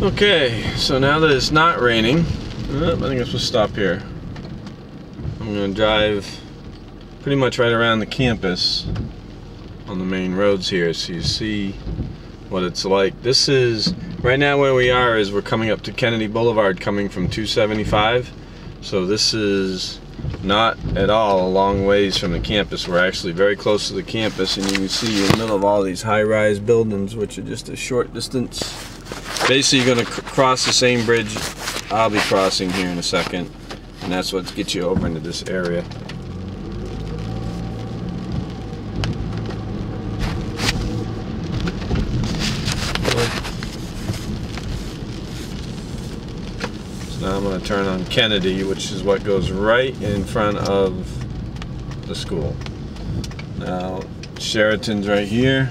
Okay, so now that it's not raining, I think I'm supposed to stop here. I'm going to drive pretty much right around the campus on the main roads here so you see what it's like. This is, right now where we are is we're coming up to Kennedy Boulevard coming from 275. So this is not at all a long ways from the campus. We're actually very close to the campus, and you can see in the middle of all these high-rise buildings, which are just a short distance. Basically, you're going to cross the same bridge I'll be crossing here in a second, and that's what gets you over into this area. So now I'm going to turn on Kennedy, which is what goes right in front of the school. Now, Sheraton's right here.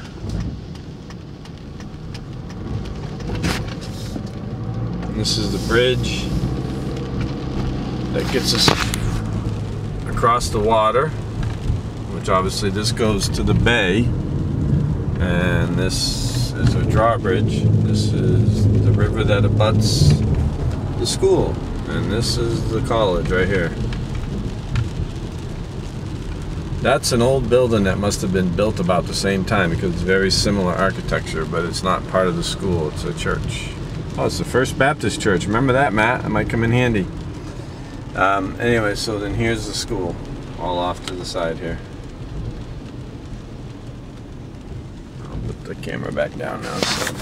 This is the bridge that gets us across the water, which obviously this goes to the bay, and this is a drawbridge. This is the river that abuts the school, and this is the college right here. That's an old building that must have been built about the same time because it's very similar architecture, but it's not part of the school, it's a church. Oh, it's the First Baptist Church. Remember that, Matt? That might come in handy. Anyway, so then here's the school, all off to the side here. I'll put the camera back down now. So.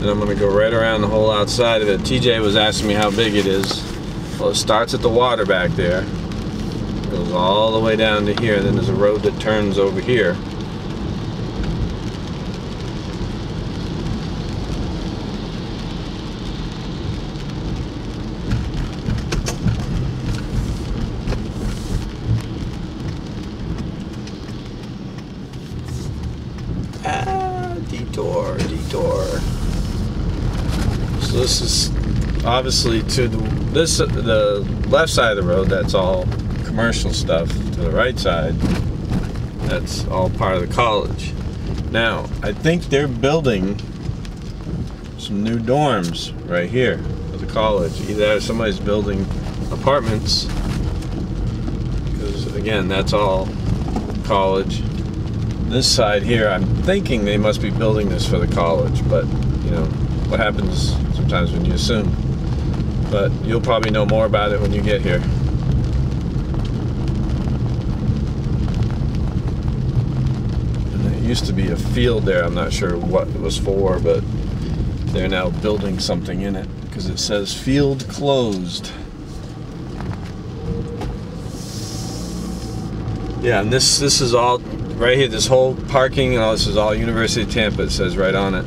And I'm going to go right around the whole outside of it. TJ was asking me how big it is. Well, it starts at the water back there. Goes all the way down to here, then there's a road that turns over here. Detour. So this is obviously to the left side of the road, that's all commercial stuff. To the right side, that's all part of the college. Now, I think they're building some new dorms right here at the college. Either somebody's building apartments, because again, that's all college. This side here, I'm thinking they must be building this for the college, but you know, what happens sometimes when you assume. But you'll probably know more about it when you get here. Used to be a field there. I'm not sure what it was for, but they're now building something in it because it says field closed. Yeah, and this is all right here. This whole parking and all this is all University of Tampa. It says right on it,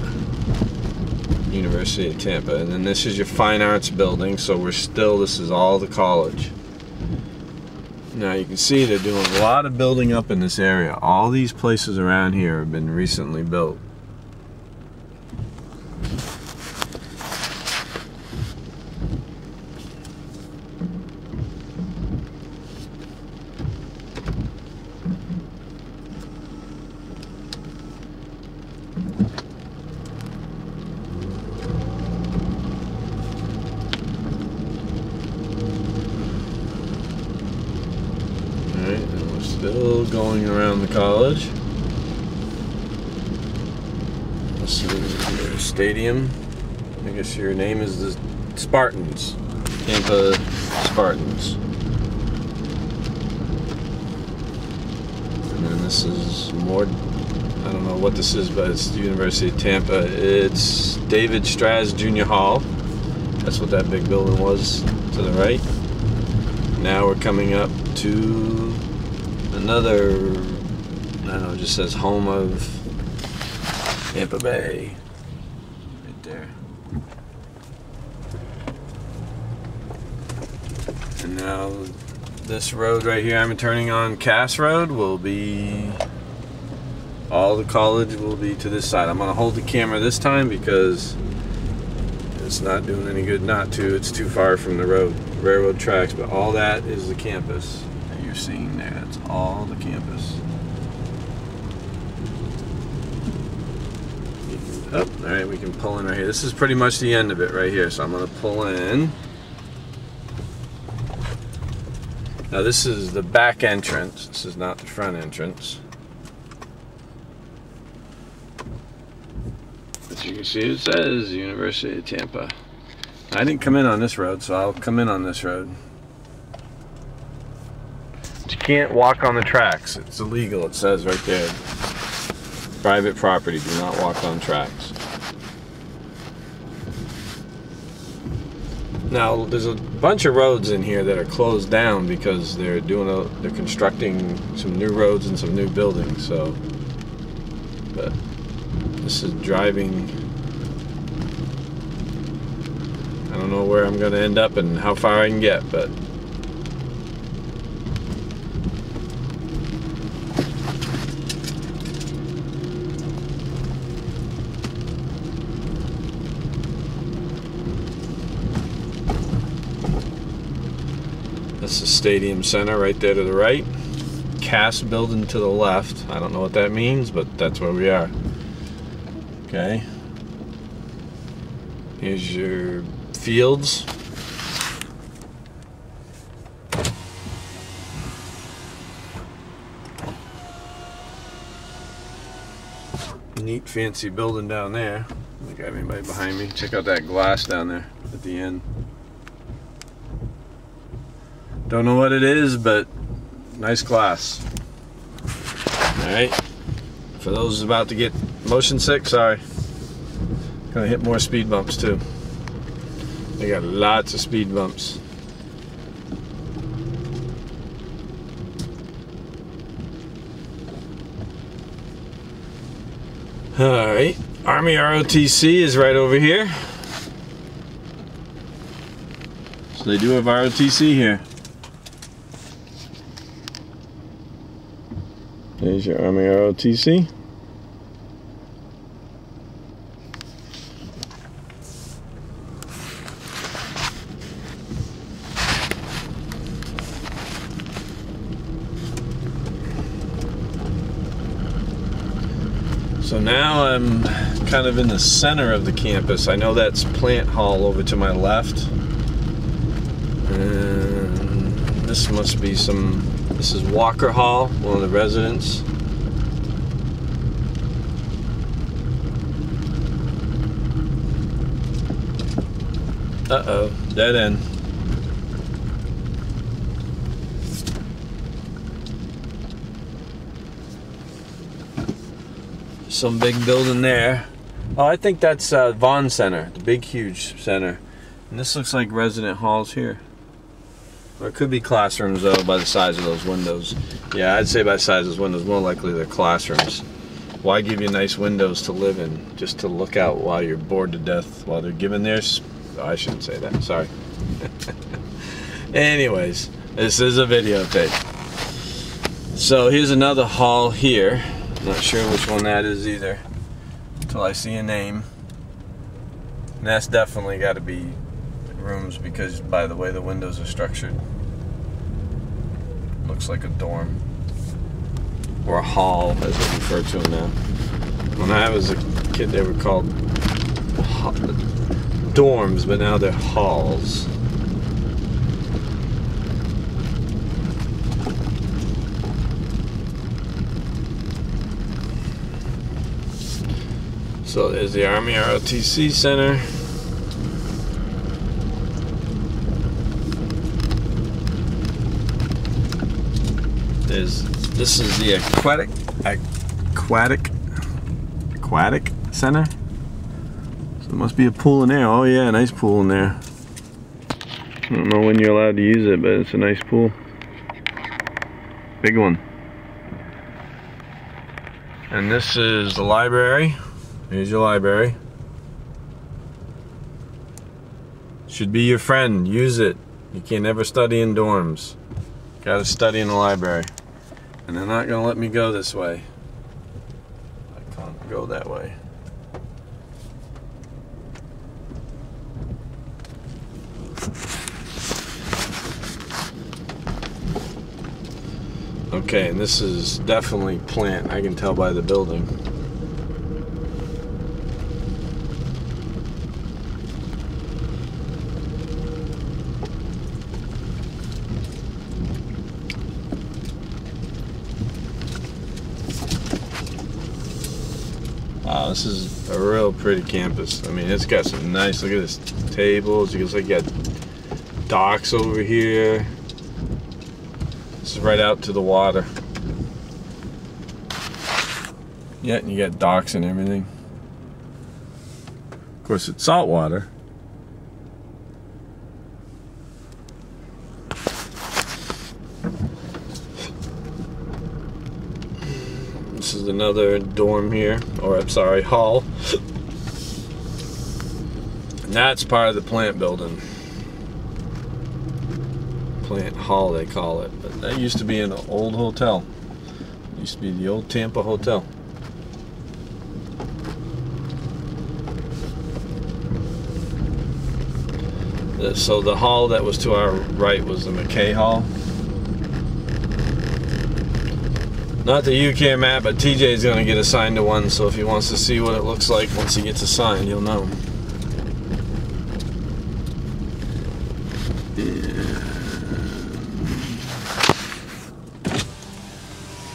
University of Tampa. And then this is your fine arts building. So this is all the college. Now you can see they're doing a lot of building up in this area. All these places around here have been recently built. Still going around the college. This is your stadium. I guess your name is the Spartans. Tampa Spartans. And then this is more, I don't know what this is, but it's the University of Tampa. It's David Straz Junior Hall. That's what that big building was to the right. Now we're coming up to another, I don't know, it just says home of Tampa Bay right there. And now this road right here I'm turning on, Cass Road, will be, all the college will be to this side. I'm going to hold the camera this time because it's not doing any good not to. It's too far from the railroad tracks, but all that is the campus that you're seeing there. It's all the campus. Oh, alright, we can pull in right here. This is pretty much the end of it right here, so I'm going to pull in. Now this is the back entrance. This is not the front entrance. As you can see, it says University of Tampa. I didn't come in on this road, so I'll come in on this road. But you can't walk on the tracks. It's illegal, it says right there. Private property, do not walk on tracks. Now, there's a bunch of roads in here that are closed down because they're constructing some new roads and some new buildings. So, but this is driving. I don't know where I'm going to end up and how far I can get, but this is Stadium Center right there to the right. CAS building to the left. I don't know what that means, but that's where we are. Okay. Here's your fields. Neat fancy building down there. I don't think I have anybody behind me. Check out that glass down there at the end. Don't know what it is, but nice glass. Alright. For those about to get motion sick, sorry. Gonna hit more speed bumps too. They got lots of speed bumps. Alright. Army ROTC is right over here. So they do have ROTC here. There's your Army ROTC. So now I'm kind of in the center of the campus. I know that's Plant Hall over to my left. And this must be some... This is Walker Hall, one of the residents. Uh-oh, dead end. Some big building there. Oh, I think that's Vaughn Center, the big huge center. And this looks like resident halls here. Or it could be classrooms though by the size of those windows. Yeah, I'd say by the size of those windows, more likely they're classrooms. Why give you nice windows to live in? Just to look out while you're bored to death while they're giving theirs? Oh, I shouldn't say that, sorry. Anyways, this is a videotape. So here's another hall here. I'm not sure which one that is either until I see a name. And that's definitely got to be rooms because by the way the windows are structured. Looks like a dorm. Or a hall as they refer to them now. When I was a kid they were called dorms, but now they're halls. So there's the Army ROTC Center. This is the aquatic center. So there must be a pool in there. Oh yeah, nice pool in there. I don't know when you're allowed to use it, but it's a nice pool. Big one. And this is the library. Here's your library. Should be your friend. Use it. You can never study in dorms. Gotta study in the library. And they're not gonna let me go this way. I can't go that way. Okay, and this is definitely plant. I can tell by the building. this is a real pretty campus. I mean, it's got some nice, look at this, tables. You can get docks over here. This is right out to the water. Yeah, and you got docks and everything. Of course, it's salt water. This is another dorm here, or I'm sorry, hall. And that's part of the plant building. Plant hall, they call it. But that used to be an old hotel. It used to be the old Tampa Hotel. So the hall that was to our right was the McKay Hall. Not that you care, Matt, but TJ is going to get assigned to one, so if he wants to see what it looks like once he gets assigned, he'll know.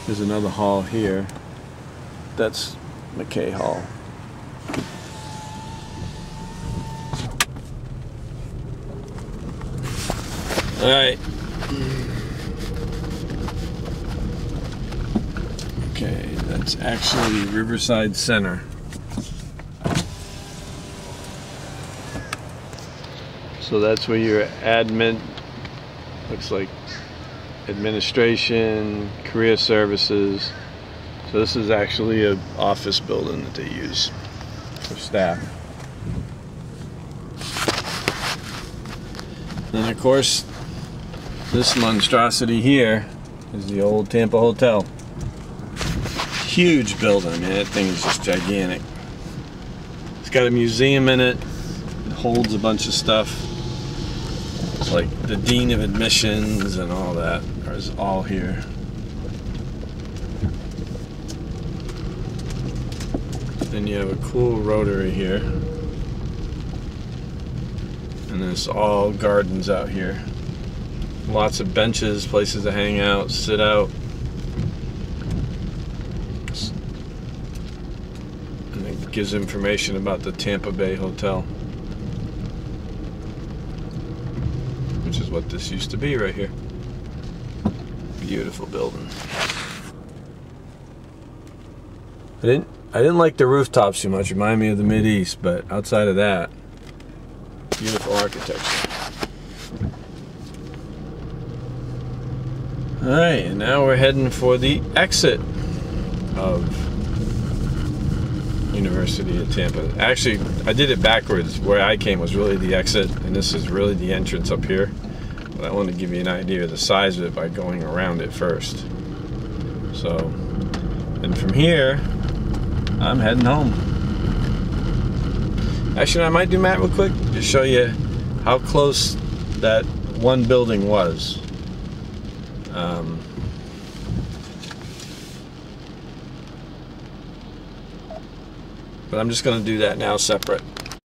There's another hall here. That's McKay Hall. All right. Okay, that's actually Riverside Center. So that's where your admin, looks like administration, career services. So this is actually an office building that they use for staff. And of course, this monstrosity here is the old Tampa Hotel. Huge building, man. That thing is just gigantic. It's got a museum in it. It holds a bunch of stuff. It's like the Dean of Admissions and all that is all here. Then you have a cool rotary here. And there's all gardens out here. Lots of benches, places to hang out, sit out. And it gives information about the Tampa Bay Hotel, which is what this used to be right here. Beautiful building. I didn't like the rooftops too much. Remind me of the Mideast, but outside of that, beautiful architecture. Alright, and now we're heading for the exit of University of Tampa. Actually, I did it backwards. Where I came was really the exit, and this is really the entrance up here. But I wanted to give you an idea of the size of it by going around it first. So, and from here, I'm heading home. Actually, I might do Matt real quick, just show you how close that one building was. But I'm just going to do that now separate.